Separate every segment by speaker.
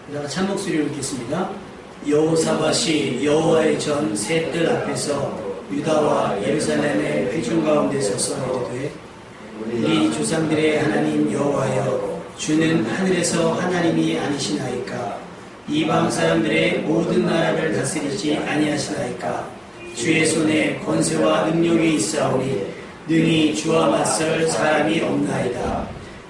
Speaker 1: 그다가 참목소리를 읽겠습니다. 여호사밧이 여호와의 전 새 뜰 앞에서 유다와 예루살렘의 회중 가운데 서서 이르되 우리 조상들의 하나님 여호와여 주는 하늘에서 하나님이 아니시나이까 이방 사람들의 모든 나라를 다스리지 아니하시나이까 주의 손에 권세와 능력이 있사오니 능히 주와 맞설 사람이 없나이다.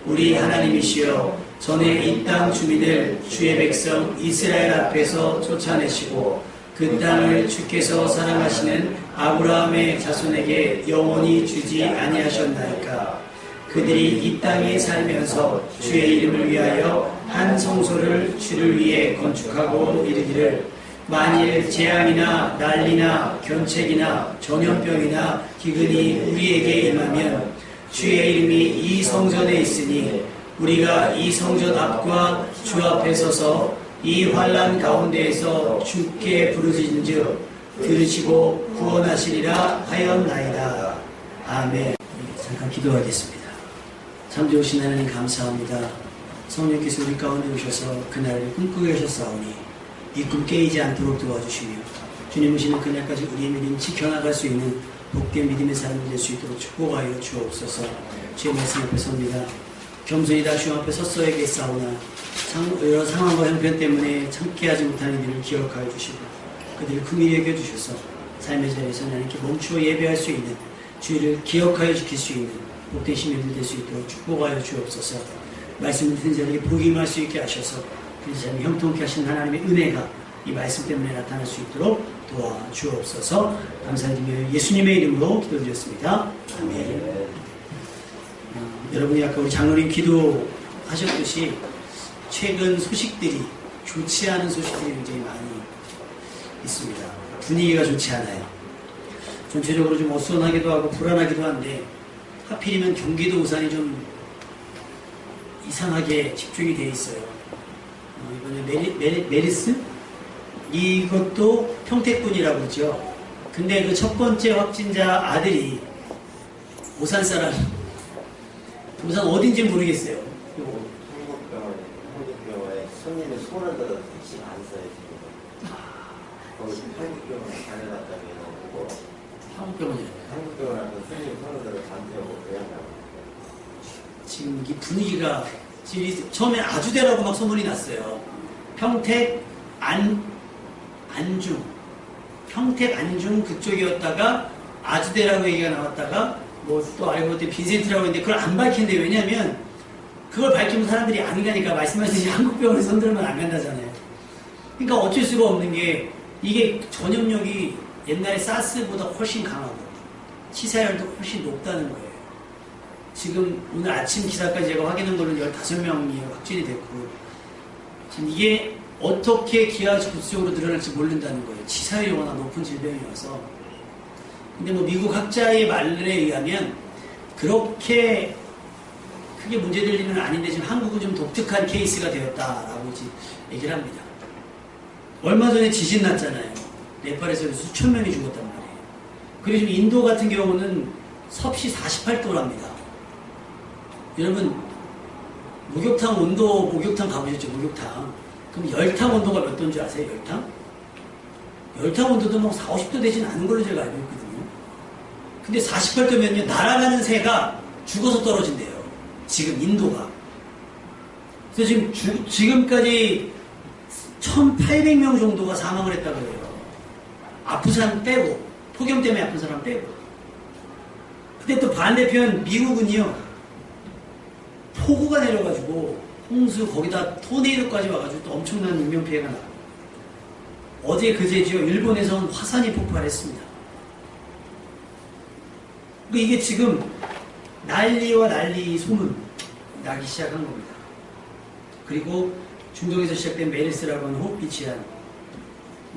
Speaker 1: 우리 하나님이시여 전에 이 땅 주민을 주의 백성 이스라엘 앞에서 쫓아내시고 그 땅을 주께서 사랑하시는 아브라함의 자손에게 영원히 주지 아니하셨나이까. 그들이 이 땅에 살면서 주의 이름을 위하여 한 성소를 주를 위해 건축하고 이르기를 만일 재앙이나 난리나 견책이나 전염병이나 기근이 우리에게 임하면 주의 이름이 이 성전에 있으니 우리가 이 성전 앞과 주 앞에 서서 이 환난 가운데에서 주께 부르짖은즉 들으시고 구원하시리라 하였나이다. 아멘. 잠깐 기도하겠습니다. 참 좋으신 하나님 감사합니다. 성령께서 우리 가운데 오셔서 그날을 꿈꾸게 하셨사오니 이 꿈 깨이지 않도록 도와주시며 주님 오시는 그날까지 우리의 믿음 지켜나갈 수 있는 복된 믿음의 삶이 될 수 있도록 축복하여 주옵소서. 주의 말씀 앞에 섭니다. 겸손히 다 주 앞에 섰어야겠사오나 여러 상황과 형편 때문에 참게 하지 못하는 이들을 기억하여 주시고 그들을 긍휼히 여겨주셔서 삶의 자리에서 하나님께 멈추어 예배할 수 있는 주의를 기억하여 지킬 수 있는 복된 시민들 될 수 있도록 축복하여 주옵소서. 말씀을 듣는 자에게 복이 임할 수 있게 하셔서 그 자를 형통케 하신 하나님의 은혜가 이 말씀 때문에 나타날 수 있도록 도와주옵소서. 감사드리며 예수님의 이름으로 기도드렸습니다. 아멘. 여러분이 아까 우리 장로님 기도하셨듯이 최근 소식들이 좋지 않은 소식들이 굉장히 많이 있습니다. 분위기가 좋지 않아요. 전체적으로 좀 어수선하기도 하고 불안하기도 한데 하필이면 경기도 우산이 좀 이상하게 집중이 되어 있어요. 이번에 메르스? 이것도 평택군이라고 그러죠. 근데 그 첫 번째 확진자 아들이 오산 사람, 오산 어딘지 모르겠어요.
Speaker 2: 한국병원에 손님이 손을 들어서 택시 안 써요, 지금. 거기 한국병원에 다녀갔다고 해놓고.
Speaker 1: 한국병원이요?
Speaker 2: 한국병원에서 손님이 손을 들어서 안 태우고 그냥 가고.
Speaker 1: 지금 이 분위기가, 처음에 아주대라고 막 소문이 났어요. 평택, 안중. 평택, 안중 그쪽이었다가 아주대라고 얘기가 나왔다가 뭐 또 알고 봤더니 빈센트라고 했는데 그걸 안 밝힌대요. 왜냐면 그걸 밝히면 사람들이 안 가니까 말씀하시듯이 한국병원에 손들면 안 간다잖아요. 그러니까 어쩔 수가 없는 게 이게 전염력이 옛날에 사스보다 훨씬 강하고 치사율도 훨씬 높다는 거예요. 지금 오늘 아침 기사까지 제가 확인한 거는 15명이 확진이 됐고 지금 이게 어떻게 기하급수적으로 늘어날지 모른다는 거예요. 치사율이 워낙 높은 질병이어서. 근데 뭐 미국 학자의 말에 의하면 그렇게 크게 문제될 일은 아닌데 지금 한국은 좀 독특한 케이스가 되었다라고 얘기를 합니다. 얼마 전에 지진 났잖아요. 네팔에서 수천 명이 죽었단 말이에요. 그리고 지금 인도 같은 경우는 섭씨 48도랍니다. 여러분 목욕탕 온도, 목욕탕 가보셨죠? 목욕탕. 그럼 열탕 온도가 몇 도인지 아세요? 열탕? 열탕 온도도 뭐 40, 50도 되진 않은 걸로 제가 알고 있거든요. 근데 48도면요, 날아가는 새가 죽어서 떨어진대요. 지금 인도가. 그래서 지금까지 1,800명 정도가 사망을 했다고 해요. 아픈 사람 빼고, 폭염 때문에 아픈 사람 빼고. 근데 또 반대편 미국은요, 폭우가 내려가지고, 홍수, 거기다 토네이도까지 와가지고 또 엄청난 인명피해가 나고. 어제 그제지요, 일본에서는 화산이 폭발했습니다. 그러니까 이게 지금 난리와 난리 소문 나기 시작한 겁니다. 그리고 중동에서 시작된 메르스라고 하는 호흡기치한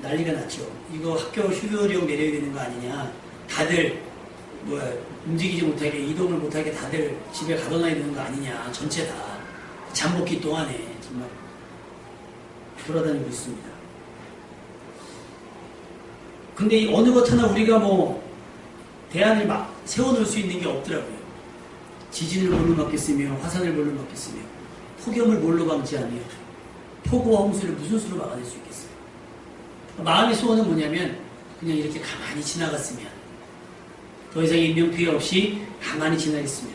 Speaker 1: 난리가 났죠. 이거 학교 휴교령 내려야 되는 거 아니냐. 다들 움직이지 못하게, 이동을 못하게 다들 집에 가둬놔야 되는 거 아니냐. 전체 다. 잠복기 동안에 정말 돌아다니고 있습니다. 근데 어느 것 하나 우리가 대안을 막 세워놓을 수 있는 게 없더라고요. 지진을 뭘로 막겠으며, 화산을 뭘로 막겠으며, 폭염을 뭘로 방지하며, 폭우와 홍수를 무슨 수로 막아낼 수 있겠어요? 마음의 소원은 뭐냐면 그냥 이렇게 가만히 지나갔으면, 더 이상 인명피해 없이 가만히 지나겠으면,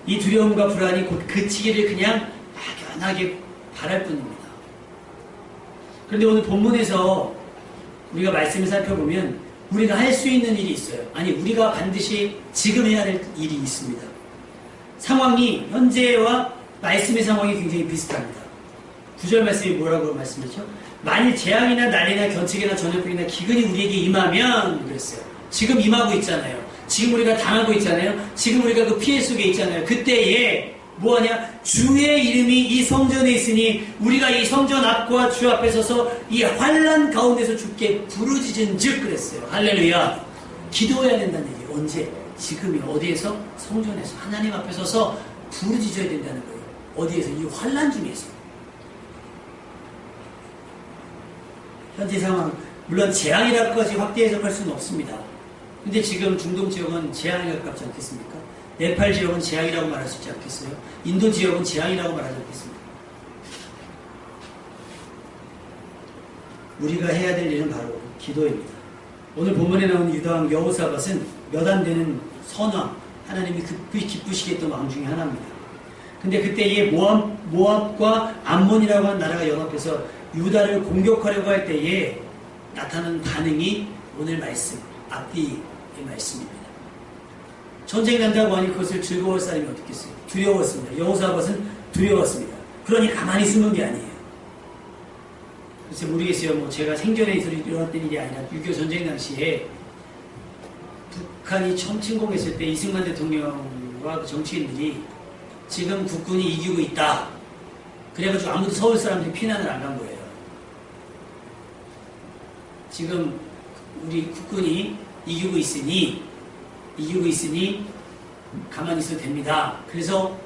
Speaker 1: 이 두려움과 불안이 곧 그치기를 그냥 막연하게 바랄 뿐입니다. 그런데 오늘 본문에서 우리가 말씀을 살펴보면 우리가 할 수 있는 일이 있어요. 아니, 우리가 반드시 지금 해야 될 일이 있습니다. 상황이, 현재와 말씀의 상황이 굉장히 비슷합니다. 9절 말씀이 뭐라고 말씀했죠? 만일 재앙이나 난리나 견책이나 전염병이나 기근이 우리에게 임하면, 그랬어요. 지금 임하고 있잖아요. 지금 우리가 당하고 있잖아요. 지금 우리가 그 피해 속에 있잖아요. 그때에 뭐하냐? 주의 이름이 이 성전에 있으니 우리가 이 성전 앞과 주 앞에 서서 이 환난 가운데서 주께 부르짖은 즉, 그랬어요. 할렐루야. 기도해야 된다는 얘기예요. 언제? 지금이. 어디에서? 성전에서. 하나님 앞에 서서 부르짖어야 된다는 거예요. 어디에서? 이 환난 중에서. 현재 상황, 물론 재앙이라고까지 확대 해석할 수는 없습니다. 근데 지금 중동 지역은 재앙에 가깝지 않겠습니까? 네팔 지역은 재앙이라고 말할 수 있지 않겠어요? 인도 지역은 재앙이라고 말하지 않겠습니까? 우리가 해야 될 일은 바로 기도입니다. 오늘 본문에 나오는 유다왕 여호사밧은 몇 안 되는 선왕, 하나님이 기쁘시게 했던 왕 중에 하나입니다. 근데 그때에 모압과 암몬이라고 하는 나라가 연합해서 유다를 공격하려고 할 때에 나타나는 반응이 오늘 말씀, 앞뒤의 말씀입니다. 전쟁 난다고 하니 그것을 즐거워할 사람이 어떻겠어요? 두려웠습니다. 여호사밧은 두려웠습니다. 그러니 가만히 숨은 게 아니에요. 글쎄 모르겠어요. 뭐 제가 생전에 일어났던 일이 아니라 6.25 전쟁 당시에 북한이 처음 침공했을 때 이승만 대통령과 그 정치인들이 지금 국군이 이기고 있다. 그래가지고 아무도 서울 사람들이 피난을 안 간 거예요. 지금 우리 국군이 이기고 있으니 가만히 있어도 됩니다. 그래서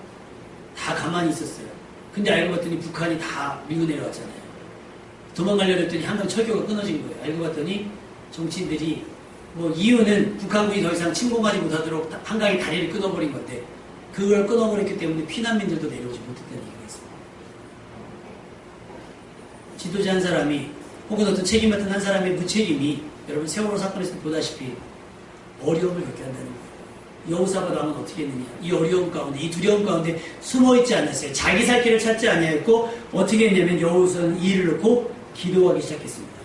Speaker 1: 다 가만히 있었어요. 근데 알고 봤더니 북한이 다 밀고 내려왔잖아요. 도망가려고 했더니 한강 철교가 끊어진 거예요. 알고 봤더니 정치인들이 뭐 이유는 북한군이 더 이상 침공하지 못하도록 한강의 다리를 끊어버린 건데 그걸 끊어버렸기 때문에 피난민들도 내려오지 못했다는 얘기가 있습니다. 지도자 한 사람이 혹은 어떤 책임 맡은 한 사람의 무책임이 여러분 세월호 사건에서 보다시피 어려움을 겪게 한다는 거예요. 여호사밧 왕은 어떻게 했느냐? 이 어려움 가운데, 이 두려움 가운데 숨어있지 않았어요. 자기 살 길을 찾지 아니하였고 어떻게 했냐면 여호사밧은 이 일을 놓고 기도하기 시작했습니다.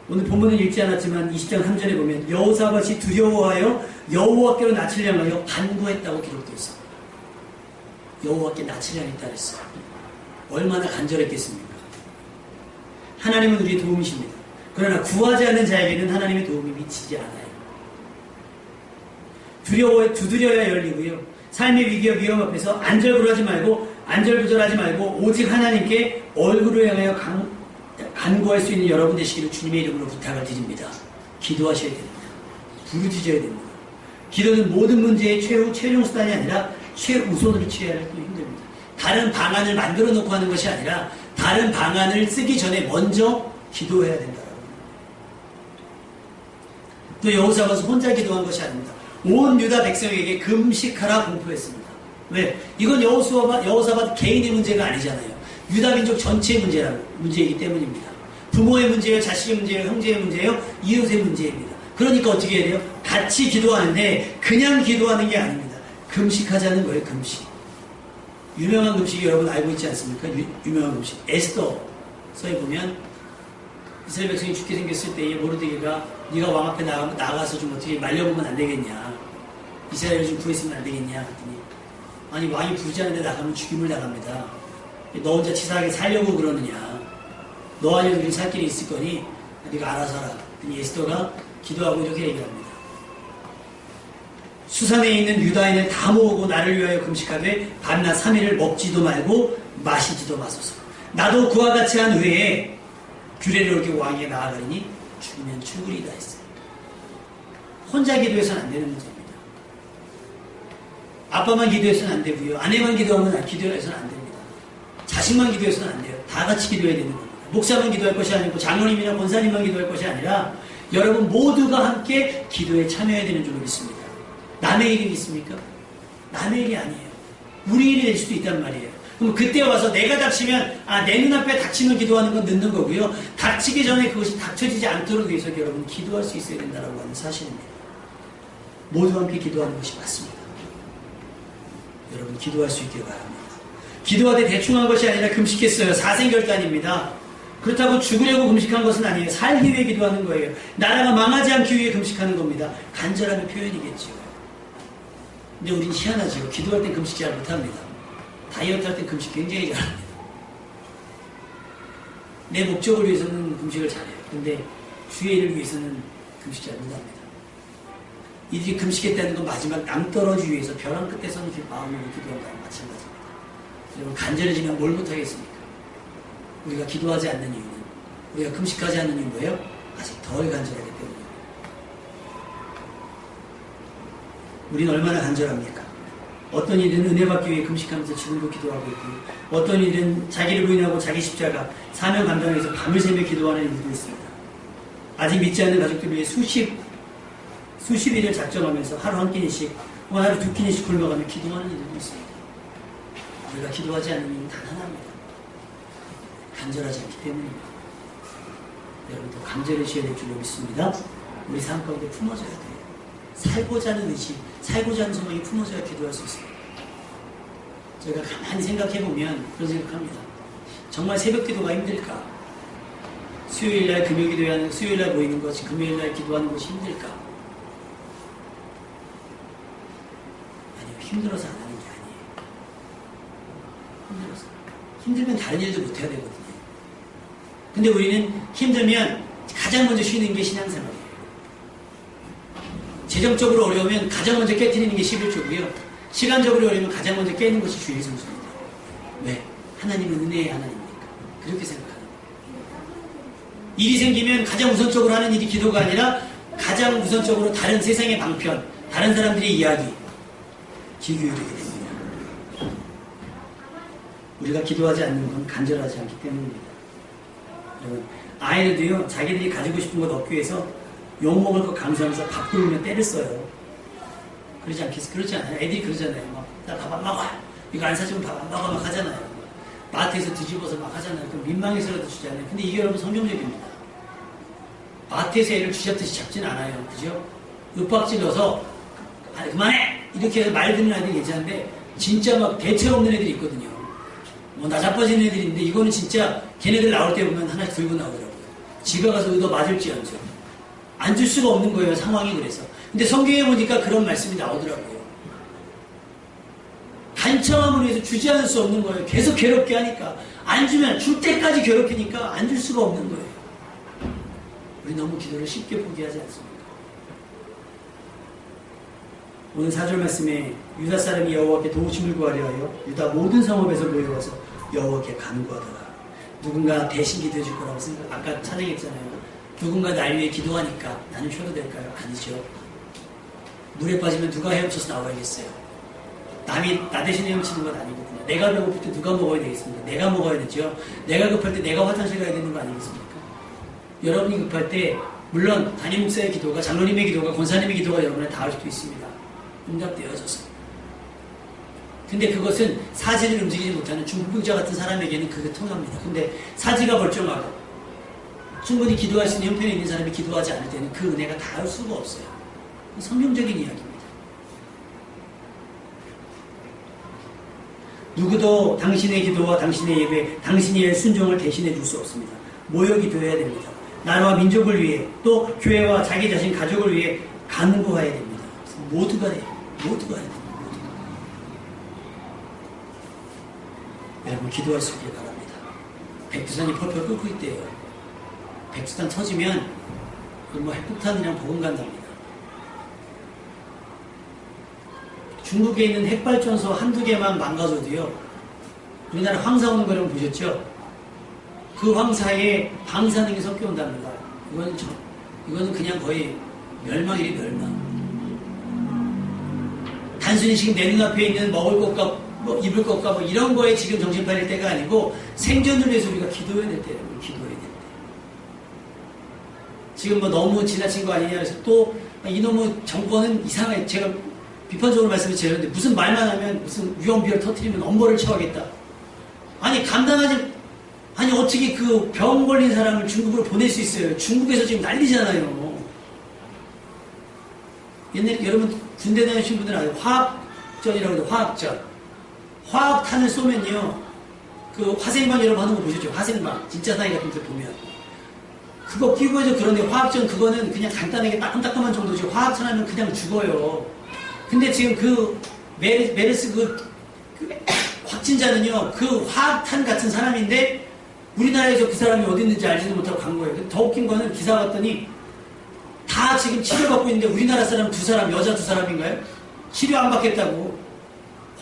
Speaker 1: 오늘 본문은 읽지 않았지만 20장 3절에 보면 여호사밧이 두려워하여 여호와께로 낯을 향하여 간구했다고 기록되어 있습니다. 여호와께 낯을 향했다 그랬어요. 얼마나 간절했겠습니까? 하나님은 우리의 도움이십니다. 그러나 구하지 않는 자에게는 하나님의 도움이 미치지 않아요. 두드려야 열리고요. 삶의 위기와 위험 앞에서 안절부절하지 말고 오직 하나님께 얼굴을 향하여 간구할 수 있는 여러분 되시기를 주님의 이름으로 부탁을 드립니다. 기도하셔야 됩니다. 부르짖어야 됩니다. 기도는 모든 문제의 최종 수단이 아니라 최우선으로 취해야 할 힘듭니다. 다른 방안을 만들어 놓고 하는 것이 아니라 다른 방안을 쓰기 전에 먼저 기도해야 된다라고. 또 여호사밧은 혼자 기도한 것이 아닙니다. 온 유다 백성에게 금식하라 공포했습니다. 왜? 이건 여호사밧 개인의 문제가 아니잖아요. 유다 민족 전체의 문제이기 때문입니다. 부모의 문제예요, 자식의 문제예요, 형제의 문제예요, 이웃의 문제입니다. 그러니까 어떻게 해야 돼요? 같이 기도하는데 그냥 기도하는 게 아닙니다. 금식하자는 거예요, 금식. 유명한 금식이 여러분 알고 있지 않습니까? 유명한 금식. 에스더서에 보면 이스라엘 백성이 죽게 생겼을 때에 모르드게가 네가 왕 앞에 나가서 좀 어떻게 말려보면 안 되겠냐. 이스라엘을 좀 구했으면 안 되겠냐. 그랬더니 아니 왕이 부르지 않는데 나가면 죽임을 당합니다. 너 혼자 치사하게 살려고 그러느냐. 너 아니면 우리 살 길이 있을 거니 네가 알아서 하라. 그랬더니 에스더가 기도하고 이렇게 얘기합니다. 수산에 있는 유다인을 다 모으고 나를 위하여 금식하되 밤낮 3일을 먹지도 말고 마시지도 마소서. 나도 그와 같이 한 후에 규례를 이렇게 왕에게 나아가리니 죽으면 죽으리다 했어요. 혼자 기도해서는 안 되는 문제입니다. 아빠만 기도해서는 안 되고요. 아내만 기도해서는 안 됩니다. 자식만 기도해서는 안 돼요. 다 같이 기도해야 되는 겁니다. 목사만 기도할 것이 아니고 장로님이나 권사님만 기도할 것이 아니라 여러분 모두가 함께 기도에 참여해야 되는 줄로 믿습니다. 남의 일이 있습니까? 남의 일이 아니에요. 우리 일이 될 수도 있단 말이에요. 그럼 그때 와서 내가 닥치면 내 눈앞에 닥치면 기도하는 건 늦는 거고요. 닥치기 전에 그것이 닥쳐지지 않도록 위해서 여러분 기도할 수 있어야 된다고 하는 사실입니다. 모두 함께 기도하는 것이 맞습니다. 여러분 기도할 수 있길 바랍니다. 기도하되 대충 한 것이 아니라 금식했어요. 사생결단입니다. 그렇다고 죽으려고 금식한 것은 아니에요. 살기 위해 기도하는 거예요. 나라가 망하지 않기 위해 금식하는 겁니다. 간절함의 표현이겠죠. 근데 우린 희한하죠. 기도할 땐 금식 잘 못합니다. 다이어트 할 땐 금식 굉장히 잘합니다. 내 목적을 위해서는 금식을 잘해요. 근데 주의 일을 위해서는 금식 잘 못합니다. 이들이 금식했다는 건 마지막 낭떠러지 위해서 벼랑 끝에서는 마음으로 기도한 거랑 마찬가지입니다. 여러분 간절해지면 뭘 못하겠습니까? 우리가 기도하지 않는 이유는, 우리가 금식하지 않는 이유는 뭐예요? 아직 덜 간절하기 때문입니다. 우리는 얼마나 간절합니까? 어떤 이들은 은혜 받기 위해 금식하면서 지금도 기도하고 있고, 어떤 이들은 자기를 부인하고 자기 십자가, 사명 감당하기 위해서 밤을 새며 기도하는 이들도 있습니다. 아직 믿지 않는 가족들 위해 수십 일을 작정하면서 하루 한 끼니씩, 하루 두 끼니씩 굶어가며 기도하는 이들도 있습니다. 우리가 기도하지 않는 이유는 단 하나입니다. 간절하지 않기 때문입니다. 여러분 더 간절해지셔야 될 줄로 믿습니다. 우리 삶 가운데 품어져야 돼요. 살고자 하는 의지, 살고자 하는 소망이 품어져야 기도할 수 있습니다. 저희가 가만히 생각해보면 그런 생각합니다. 정말 새벽 기도가 힘들까? 수요일날 금요 기도하는, 수요일날 모이는 것이 금요일날 기도하는 것이 힘들까? 아니요, 힘들어서 안 하는 게 아니에요. 힘들어서. 힘들면 다른 일도 못해야 되거든요. 근데 우리는 힘들면 가장 먼저 쉬는 게 신앙생활이에요. 재정적으로 어려우면 가장 먼저 깨트리는 게 11조고요. 시간적으로 어려우면 가장 먼저 깨는 것이 주일 성수입니다. 왜? 하나님은 은혜의 하나님이니까. 그렇게 생각하는 거예요. 일이 생기면 가장 우선적으로 하는 일이 기도가 아니라 가장 우선적으로 다른 세상의 방편, 다른 사람들의 이야기, 귀 기울이게 됩니다. 우리가 기도하지 않는 건 간절하지 않기 때문입니다. 여러분, 아이들도요, 자기들이 가지고 싶은 것 얻기 위해서 욕먹을 거 감수하면서 밥 굶으면 때를 써요. 그러지 않겠어요? 그러지 않아요? 애들이 그러잖아요. 막, 나 밥 안 먹어! 이거 안 사주면 밥 안 먹어! 막 하잖아요. 마트에서 뒤집어서 막 하잖아요. 그럼 민망해서라도 주잖아요. 근데 이게 여러분 성경적입니다. 마트에서 애를 쥐잡듯이 잡진 않아요. 그죠? 윽박질 넣어서, 그만해! 이렇게 해서 말 듣는 아이들이 괜찮은데, 진짜 막 대책 없는 애들이 있거든요. 뭐 나자빠지는 애들인데, 이거는 진짜 걔네들 나올 때 보면 하나씩 들고 나오더라고요. 집에 가서 얻어 맞을지언정. 안 줄 수가 없는 거예요, 상황이 그래서. 근데 성경에 보니까 그런 말씀이 나오더라고요. 간청함으로 해서 주지 않을 수 없는 거예요. 계속 괴롭게 하니까. 안 주면 줄 때까지 괴롭히니까 안 줄 수가 없는 거예요. 우리 너무 기도를 쉽게 포기하지 않습니까? 오늘 4절 말씀에 유다 사람이 여호와께 도우심을 구하려 하여 유다 모든 성읍에서 모여와서 여호와께 간구하더라. 누군가 대신 기도해 줄 거라고 생각, 아까 찬양했잖아요. 누군가 날 위해 기도하니까 나는 쉬어도 될까요? 아니죠. 물에 빠지면 누가 헤엄쳐서 나와야겠어요. 남이 나 대신 헤엄치는 건 아니거든요. 내가 배고플 때 누가 먹어야 되겠습니까? 내가 먹어야 되죠. 내가 급할 때 내가 화장실 가야 되는 거 아니겠습니까? 여러분이 급할 때 물론 담임 목사의 기도가, 장로님의 기도가, 권사님의 기도가 여러분에 닿을 수도 있습니다. 응답되어져서. 근데 그것은 사지를 움직이지 못하는 중풍병자 같은 사람에게는 그게 통합니다. 근데 사지가 멀쩡하고 충분히 기도할 수 있는 형편에 있는 사람이 기도하지 않을 때는 그 은혜가 닿을 수가 없어요. 성경적인 이야기입니다. 누구도 당신의 기도와 당신의 예배, 당신의 순종을 대신해 줄 수 없습니다. 모여 기도해야 됩니다. 나라와 민족을 위해, 또 교회와 자기 자신 가족을 위해 간구해야 됩니다. 모두가 해야 됩니다. 모두가 해야 됩니다. 여러분 기도할 수 있길 바랍니다. 백두산이 펄펄 끓고 있대요. 백두산 터지면 뭐 핵폭탄이랑 보금 간답니다. 중국에 있는 핵발전소 한두 개만 망가져도요, 우리나라 황사 오는 거 여러분 보셨죠? 그 황사에 방사능이 섞여 온답니다. 이거는 그냥 거의 멸망이래, 멸망. 단순히 지금 내 눈앞에 있는 먹을 것과 뭐 입을 것과 뭐 이런 거에 지금 정신 팔릴 때가 아니고 생존을 위해서 우리가 기도해야 될 때예요. 기도해야 될 때. 지금 뭐 너무 지나친 거 아니냐 해서 또 이놈의 정권은 이상해. 제가 비판적으로 말씀을 드렸는데 무슨 말만 하면 무슨 위험비를 터뜨리면 엄벌을 처하겠다. 아니 감당하지 아니 어떻게 그 병 걸린 사람을 중국으로 보낼 수 있어요? 중국에서 지금 난리잖아요. 옛날에 여러분 군대 다니신 분들은 아세요? 화학전이라고 해요. 화학전. 화학탄을 쏘면요. 그 화생방 여러분 하는 거 보셨죠? 화생방. 진짜 사이 같은 데 보면. 그거 끼고 해서 그런데 화학전 그거는 그냥 간단하게 따끔따끔한 정도지. 화학탄 하면 그냥 죽어요. 근데 지금 그 메르스 그 확진자는요. 그 화학탄 같은 사람인데 우리나라에서 그 사람이 어디 있는지 알지도 못하고 간 거예요. 더 웃긴 거는 기사 봤더니 다 지금 치료받고 있는데 우리나라 사람 2사람, 여자 2사람인가요? 치료 안 받겠다고.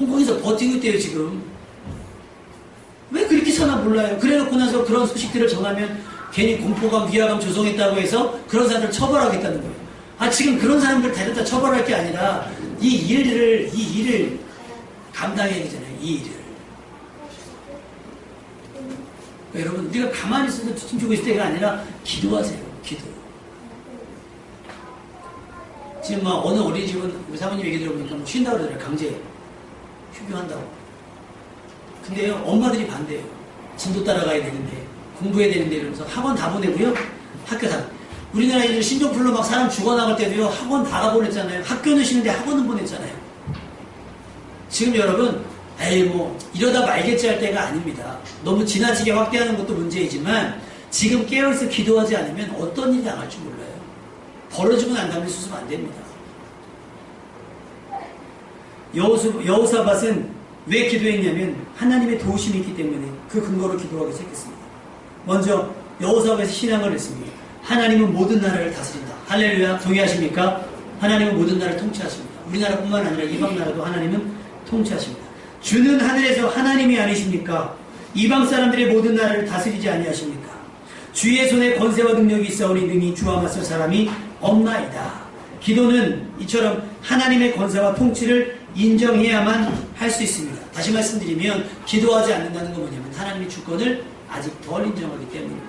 Speaker 1: 홍콩에서 버티고 있대요, 지금. 왜 그렇게 사나 몰라요. 그래놓고 나서 그런 소식들을 전하면 괜히 공포감, 위화감 조성했다고 해서 그런 사람들 처벌하겠다는 거예요. 아, 지금 그런 사람들 데려다 처벌할 게 아니라 이 일을 감당해야 되잖아요, 이 일을. 그러니까 여러분, 우리가 가만히 있어서 춤추고 있을 때가 아니라 기도하세요, 기도. 지금 막 어느 어린이집은 우리 사모님 얘기 들어보니까 뭐 쉰다고 그러더라고요. 강제 휴교한다고. 근데요, 엄마들이 반대해요. 진도 따라가야 되는데, 공부해야 되는데 이러면서 학원 다 보내고요. 학교 다. 우리나라 이제 신종플루 막 사람 죽어나갈 때도요, 학원 다 가보냈잖아요. 학교는 쉬는데 학원은 보냈잖아요. 지금 여러분, 에이 뭐 이러다 말겠지 할 때가 아닙니다. 너무 지나치게 확대하는 것도 문제이지만 지금 깨어있어 기도하지 않으면 어떤 일이 당할 줄 몰라요. 벌어지고 난 다음에 수습 안 됩니다. 여호사밧은 왜 기도했냐면 하나님의 도우심이 있기 때문에 그 근거로 기도하기 시작했습니다. 먼저 여호사밧이 신앙을 했습니다. 하나님은 모든 나라를 다스린다. 할렐루야. 동의하십니까? 하나님은 모든 나라를 통치하십니다. 우리나라뿐만 아니라 이방 나라도 하나님은 통치하십니다. 주는 하늘에서 하나님이 아니십니까? 이방 사람들의 모든 나라를 다스리지 아니하십니까? 주의 손에 권세와 능력이 있사오니 능히 주와 맞설 사람이 없나이다. 기도는 이처럼 하나님의 권세와 통치를 인정해야만 할 수 있습니다. 다시 말씀드리면 기도하지 않는다는 건 뭐냐면 하나님의 주권을 아직 덜 인정하기 때문입니다.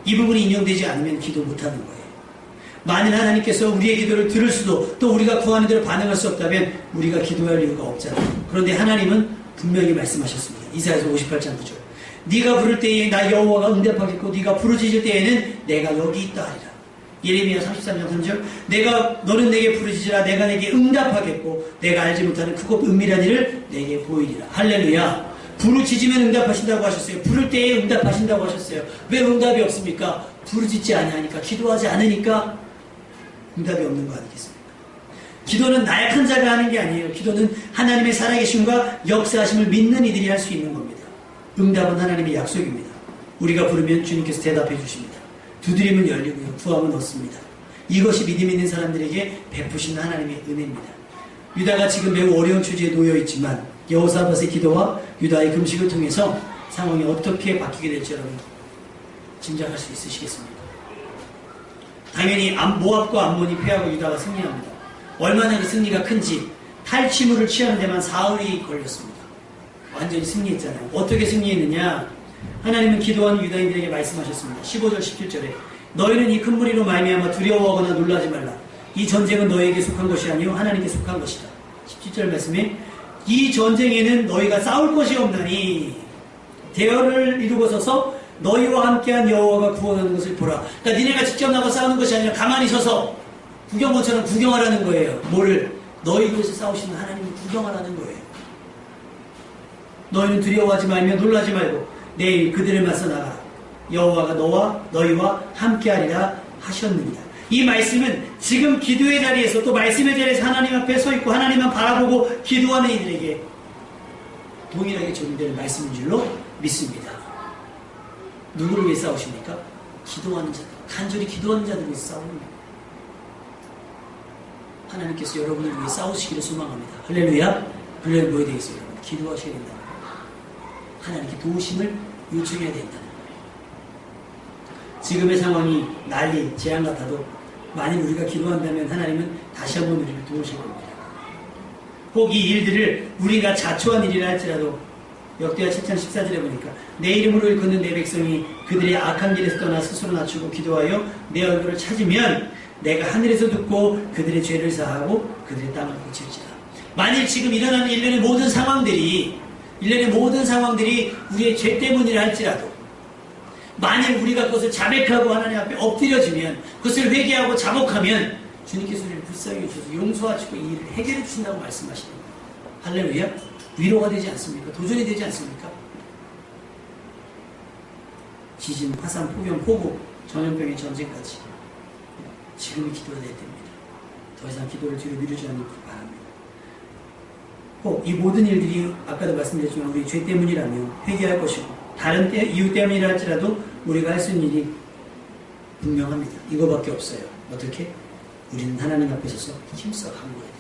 Speaker 1: 이 부분이 인정되지 않으면 기도 못하는 거예요. 만일 하나님께서 우리의 기도를 들을 수도 또 우리가 구하는 대로 반응할 수 없다면 우리가 기도할 이유가 없잖아요. 그런데 하나님은 분명히 말씀하셨습니다. 이사야서 58장 9절. 네가 부를 때에 나 여호와가 응답하겠고 네가 부르짖을 때에는 내가 여기 있다 하리라. 예레미야 33장 3절. 너는 내게 부르짖으라 내가 내게 응답하겠고 내가 알지 못하는 크고 은밀한 일을 내게 보이리라. 할렐루야. 부르짖으면 응답하신다고 하셨어요. 부를 때에 응답하신다고 하셨어요. 왜 응답이 없습니까? 부르짖지 아니하니까, 기도하지 않으니까 응답이 없는 거 아니겠습니까? 기도는 나약한 자가 하는 게 아니에요. 기도는 하나님의 살아계심과 역사하심을 믿는 이들이 할 수 있는 겁니다. 응답은 하나님의 약속입니다. 우리가 부르면 주님께서 대답해 주십니다. 두드리면 열리고요. 구하면 얻습니다. 이것이 믿음 있는 사람들에게 베푸신 하나님의 은혜입니다. 유다가 지금 매우 어려운 처지에 놓여 있지만 여호사밧의 기도와 유다의 금식을 통해서 상황이 어떻게 바뀌게 될지 여러분 짐작할 수 있으시겠습니까? 당연히 모압과 암몬이 패하고 유다가 승리합니다. 얼마나 그 승리가 큰지 탈취물을 취하는 데만 사흘이 걸렸습니다. 완전히 승리했잖아요. 어떻게 승리했느냐? 하나님은 기도하는 유다인들에게 말씀하셨습니다. 15절 17절에 너희는 이 큰 무리로 말미암아 두려워하거나 놀라지 말라. 이 전쟁은 너희에게 속한 것이 아니요 하나님께 속한 것이다. 17절 말씀에 이 전쟁에는 너희가 싸울 것이 없나니 대열을 이루고 서서 너희와 함께한 여호와가 구원하는 것을 보라. 그러니까 니네가 직접 나가 싸우는 것이 아니라 가만히 서서 구경원처럼 구경하라는 거예요. 뭐를? 너희를 위해서 싸우시는 하나님을 구경하라는 거예요. 너희는 두려워하지 말며 놀라지 말고 내일 그들을 맞서 나가라. 여호와가 너희와 함께하리라 하셨느니라. 이 말씀은 지금 기도의 자리에서 또 말씀의 자리에서 하나님 앞에 서 있고 하나님만 바라보고 기도하는 이들에게 동일하게 적용되는 말씀인 줄로 믿습니다. 누구를 위해 싸우십니까? 기도하는 자들, 간절히 기도하는 자들을 위해 싸우는 거예요. 하나님께서 여러분을 위해 싸우시기를 소망합니다. 할렐루야. 그러려면 뭐 해야 되겠어요? 여러분? 기도하셔야 된다. 하나님께 도우심을 요청해야 된다는 거예요. 지금의 상황이 난리, 재앙 같아도 만일 우리가 기도한다면 하나님은 다시 한번 우리를 도우실 겁니다. 꼭 이 일들을 우리가 자초한 일이라 할지라도 역대하 7장 14절에 보니까 내 이름으로 일컫는 내 백성이 그들의 악한 길에서 떠나 스스로 낮추고 기도하여 내 얼굴을 찾으면 내가 하늘에서 듣고 그들의 죄를 사하고 그들의 땅을 고칠지라. 만일 지금 일어나는 일련의 모든 상황들이 일련의 모든 상황들이 우리의 죄 때문이라 할지라도 만일 우리가 그것을 자백하고 하나님 앞에 엎드려지면 그것을 회개하고 자복하면 주님께서 우리를 불쌍히 여주셔서 용서하시고 이 일을 해결해 주신다고 말씀하시는 거예요. 할렐루야. 위로가 되지 않습니까? 도전이 되지 않습니까? 지진, 화산, 폭염, 폭우, 전염병의 전쟁까지 지금이 기도가 돼야 됩니다. 더 이상 기도를 뒤로 미루지 않는 바랍니다. 꼭 이 모든 일들이 아까도 말씀드렸지만 우리 죄 때문이라면 회개할 것이고 다른 이유 때문이라 할지라도 우리가 할 수 있는 일이 분명합니다. 이거밖에 없어요. 어떻게? 우리는 하나님 앞에 서서 힘써 간구해야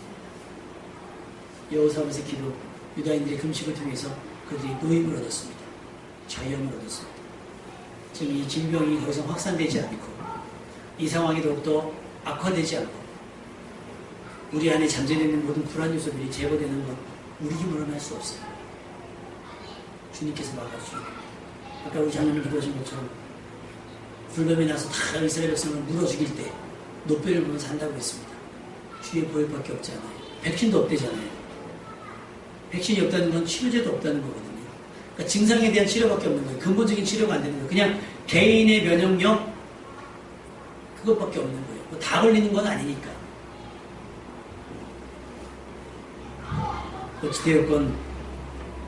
Speaker 1: 돼요. 여호사밧의 기도, 유다인들의 금식을 통해서 그들이 노임을 얻었습니다. 자유함을 얻었습니다. 지금 이 질병이 더 이상 확산되지 않고 이 상황이 더욱더 악화되지 않고 우리 안에 잠재되어 있는 모든 불안 요소들이 제거되는 건 우리 힘으로는 할 수 없어요. 주님께서 막아주시고 아까 우리 장로님 기도하신 것처럼 불뱀이 나서 다 이스라엘 백성을 물어 죽일 때 노뼈를 보면서 한다고 했습니다. 주의 보혈밖에 없지 않아요. 백신도 없대잖아요. 백신이 없다는 건 치료제도 없다는 거거든요. 그러니까 증상에 대한 치료밖에 없는 거예요. 근본적인 치료가 안 되는 거예요. 그냥 개인의 면역력 그것밖에 없는 거예요. 뭐 다 걸리는 건 아니니까. 어찌되었건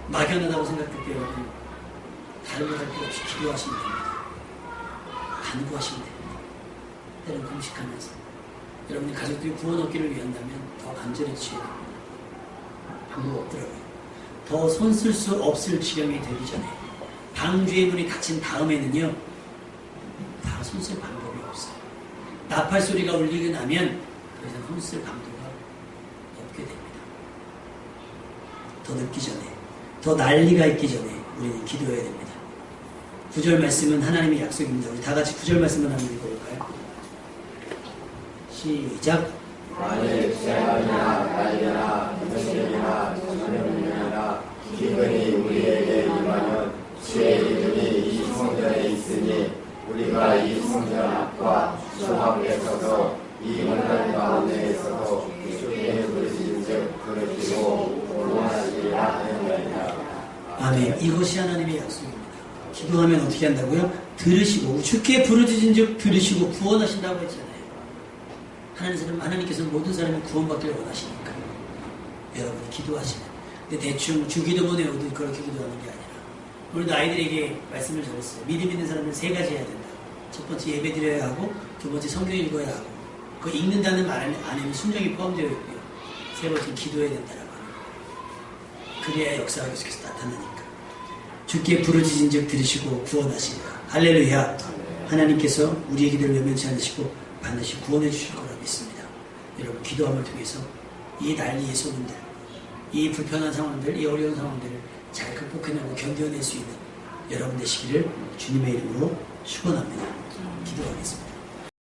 Speaker 1: 막연하다고 생각할 때 여러분 다른 거 할 필요 없이 기도하시면 됩니다. 간구하시면 됩니다. 때로는 금식하면서 여러분의 가족들이 구원 얻기를 위한다면 더 간절히 취해야 됩니다. 방법 없더라고요. 더 손 쓸 수 없을 지경이 되기 전에 방주의 문이 닫힌 다음에는요 다 손 쓸 방법이 없어요. 나팔 소리가 울리고 나면 더 이상 손 쓸 방도가 없게 됩니다. 더 늦기 전에 더 난리가 있기 전에 우리는 기도해야 됩니다. 9절 말씀은 하나님의 약속입니다. 우리 다 같이 9절 말씀을 한번 읽어볼까요? 시작.
Speaker 3: 만일 재앙이나 난리나 전쟁이나 전염병이나 기근이 우리에게 임하면 주의 이름이 이 성전에 있으니 우리가 이 성전 앞과 주 앞에 서서 이 문안 가운데에 서서 주의 부르신즉 들으시고 구원하시리라 하였나이다.
Speaker 1: 아멘. 이것이 하나님의 약속입니다. 기도하면 어떻게 한다고요? 들으시고 주께 부르짖은즉 들으시고 구원하신다고 했잖아요. 하나님께서는 모든 사람이 구원받기를 원하시니까 여러분이 기도하시면. 근데 대충 주기도문 외우도 그렇게 기도하는 게 아니라 우리도 아이들에게 말씀을 전했어요. 믿음 있는 사람은 세 가지 해야 된다. 첫 번째 예배 드려야 하고 두 번째 성경 읽어야 하고 그 읽는다는 말 안에는 순종이 포함되어 있고요. 세 번째는 기도해야 된다라고 합니다. 그래야 역사가 계속해서 나타나니까. 주께 부르짖은즉 들으시고 구원하시리라. 할렐루야. 하나님께서 우리의 기도를 외면치 않으시고 반드시 구원해 주실 거라 믿습니다. 여러분 기도함을 통해서 이 난리의 소문들, 이 불편한 상황들, 이 어려운 상황들을 잘 극복해내고 견뎌낼 수 있는 여러분 되시기를 주님의 이름으로 축원합니다. 기도하겠습니다.